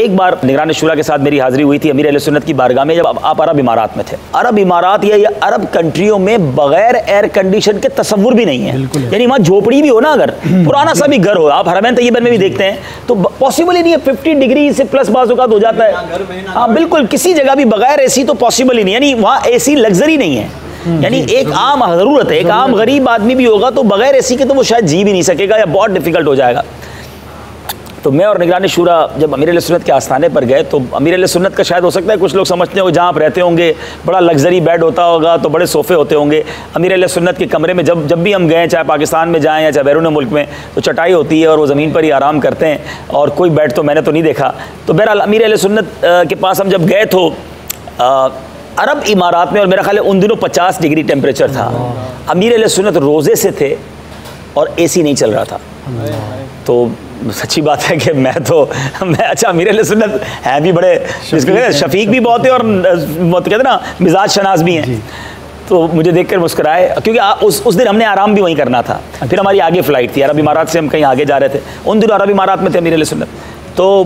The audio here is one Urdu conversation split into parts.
ایک بار نگران شورا کے ساتھ میری حاضری ہوئی تھی امیر اہل سنت کی بارگاہ میں، جب آپ عرب امارات میں تھے۔ عرب امارات یا عرب کنٹریوں میں بغیر ایئر کنڈیشن کے تصور بھی نہیں ہے، یعنی وہاں جھوپڑی بھی ہو نا، اگر پرانا سا بھی گھر ہو، آپ حرمین طیبین میں بھی دیکھتے ہیں تو پاسبل ہی نہیں ہے، 50 ڈگری سے پلس بعض اوقات ہو جاتا ہے۔ ہاں بالکل، کسی جگہ بھی بغیر اے سی تو پاسبل ہی نہیں، یعنی وہاں اے سی لگژری نہیں ہے، یعنی ایک عام ضرورت ہے۔ ایک عام غریب آدمی بھی ہوگا تو بغیر اے سی کے تو وہ شاید جی بھی نہیں سکے گا، یا بہت ڈیفیکلٹ ہو جائے گا۔ تو میں اور نگران شورا جب امیر اہل سنت کے آستانے پر گئے تو امیر اہل سنت کا شاید ہو سکتا ہے کچھ لوگ سمجھتے ہیں جہاں آپ رہتے ہوں گے بڑا لگژری بیڈ ہوتا ہوگا تو بڑے صوفے ہوتے ہوں گے۔ امیر اہل سنت کے کمرے میں جب بھی ہم گئے، چاہے پاکستان میں جائیں یا چاہے بیرون ملک میں، تو چٹائی ہوتی ہے اور وہ زمین پر ہی آرام کرتے ہیں، اور کوئی بیڈ تو میں نے تو نہیں دیکھا۔ تو بہرحال امیر اہل سنت کے پاس ہم جب گئے تو عرب امارات میں، اور میرا خیال ہے ان دنوں 50 ڈگری ٹیمپریچر تھا، امیر اہل سنت روزے سے تھے اور اے سی نہیں چل رہا تھا۔ تو سچی بات ہے کہ میں اچھا امیر اہل سنت ہیں بھی بڑے شفیق بھی بہت ہے اور کہتے ہیں نا مزاج شناس بھی ہیں، تو مجھے دیکھ کر مسکرائے، کیونکہ اس دن ہم نے آرام بھی وہیں کرنا تھا، پھر ہماری آگے فلائٹ تھی، عرب امارات سے ہم کہیں آگے جا رہے تھے، ان دنوں عرب امارات میں تھے امیر اہل سنت۔ تو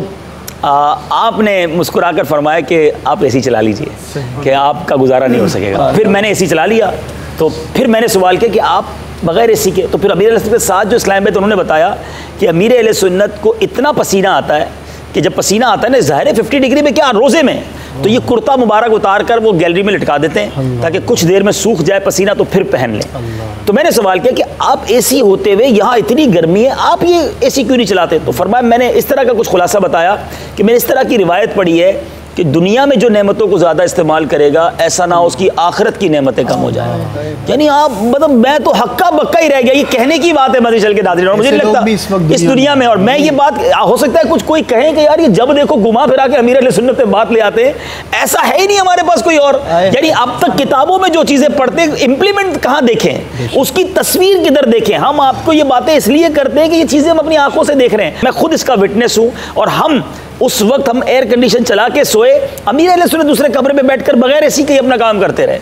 آپ نے مسکرا کر فرمایا کہ آپ اے سی چلا لیجئے کہ آپ کا گزارا نہیں ہو سکے گا۔ پھر میں نے اے سی چلا لیا، تو پھر میں نے سوال کیا کہ آپ بغیر اے سی کے، تو پھر امیر اہل سنت کے ساتھ جو اسلام میں، تو انہوں نے بتایا کہ امیر اہل سنت کو اتنا پسینہ آتا ہے کہ جب پسینہ آتا ہے نا، ظاہر ہے 50 ڈگری میں کیا روزے میں، تو یہ کرتا مبارک اتار کر وہ گیلری میں لٹکا دیتے ہیں تاکہ کچھ دیر میں سوکھ جائے پسینہ تو پھر پہن لیں۔ تو میں نے سوال کیا کہ آپ اے سی ہوتے ہوئے یہاں اتنی گرمی ہے، آپ یہ اے سی کیوں نہیں چلاتے؟ تو فرمایا میں نے اس طرح کا کچھ خلاصہ بتایا کہ میں نے اس طرح کی روایت پڑھی ہے کہ دنیا میں جو نعمتوں کو زیادہ استعمال کرے گا ایسا نہ ہو اس کی آخرت کی نعمتیں کم ہو جائیں۔ یعنی آپ مطلب میں تو ہکا بکا ہی رہ گیا، یہ کہنے کی بات ہے مدنی چل کے ناظرین، اور مجھے نہیں لگتا اس دنیا میں، اور میں یہ بات ہو سکتا ہے کچھ کوئی کہیں کہ یار یہ جب دیکھو گھما پھرا کے امیر اہل سنت پہ بات لے آتے ہیں، ایسا ہے ہی نہیں ہمارے پاس کوئی اور۔ یعنی اب تک کتابوں میں جو چیزیں پڑھتے ہیں امپلیمنٹ کہاں دیکھیں، اس کی تصویر کدھر دیکھیں؟ ہم آپ کو یہ باتیں اس لیے کرتے ہیں کہ یہ چیزیں ہم اپنی آنکھوں سے دیکھ رہے ہیں، میں خود اس کا وٹنس ہوں، اور اس وقت ہم ایئر کنڈیشن چلا کے سوئے، امیر اہل سنت دوسرے کمرے میں بیٹھ کر بغیر اے سی کے اپنا کام کرتے رہے۔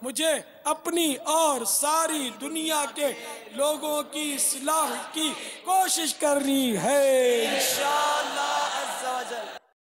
مجھے اپنی اور ساری دنیا کے لوگوں کی اصلاح کی کوشش کرنی ہے انشاءاللہ۔